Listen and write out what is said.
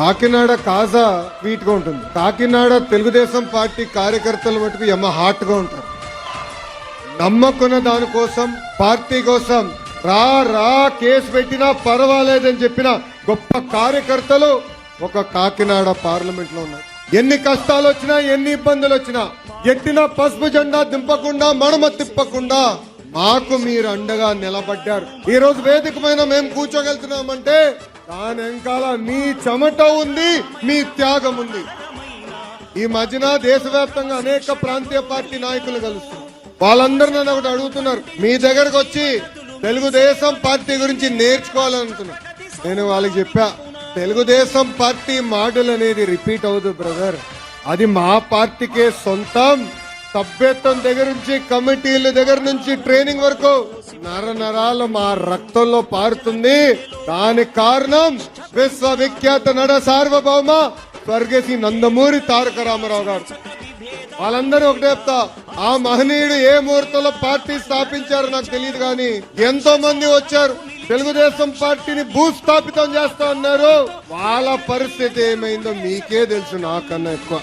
కాకినాడ కాజా sweet గా ఉంటుంది. Kakinada Telugu Desam party కార్యకర్తల మటుకు యమ హాట్ గా ఉంటారు. నమ్మకున్న దానికోసం, పార్టీ కోసం రా రా కేసు పెట్టినా పర్వాలేదని చెప్పిన గొప్ప కార్యకర్తలు ఒక కాకినాడ పార్లమెంట్ లో ఉన్నారు. ఎన్ని కష్టాలు వచ్చినా, ఎన్ని ఇబ్బందులు వచ్చినా, ఎట్టిన పసుపు జెండా దింపకుండా, మడమ తిప్పకుండా మాకు మీరు అండగా నిలబడ్డారు. ఈ రోజు వేదిక పైన మేము కూర్చోగలుగుతున్నామంటే దాని వెనకాల మీ చెమట ఉంది, మీ త్యాగం ఉంది. ఈ మధ్యన దేశవ్యాప్తంగా అనేక ప్రాంతీయ పార్టీ నాయకులు కలుస్తున్నారు. వాళ్ళందరూ నన్ను ఒకటి అడుగుతున్నారు, మీ దగ్గరకు వచ్చి తెలుగుదేశం పార్టీ గురించి నేర్చుకోవాలనుకున్నారు. నేను వాళ్ళకి చెప్పా, తెలుగుదేశం పార్టీ మోడల్ అనేది రిపీట్ అవ్వదు బ్రదర్. అది మా పార్టీకే సొంతం. సభ్యత్వం దగ్గర నుంచి, కమిటీల దగ్గర నుంచి, ట్రైనింగ్ వరకు నరనరాలు మా రక్తంలో పారుతుంది. దానికి కారణం విశ్వవిఖ్యాత నట సార్వభౌమ స్వర్గశ్రీ నందమూరి తారక రామారావు గారు. వాళ్ళందరూ ఒకటే చెప్తా, ఆ మహనీయుడు ఏ ముహూర్తంలో పార్టీ స్థాపించారో నాకు తెలియదు, కానీ ఎంతో మంది వచ్చారు తెలుగుదేశం పార్టీని భూస్థాపితం చేస్తా అన్నారు. వాళ్ళ పరిస్థితి ఏమైందో మీకే తెలుసు నాకన్నా ఎక్కువ.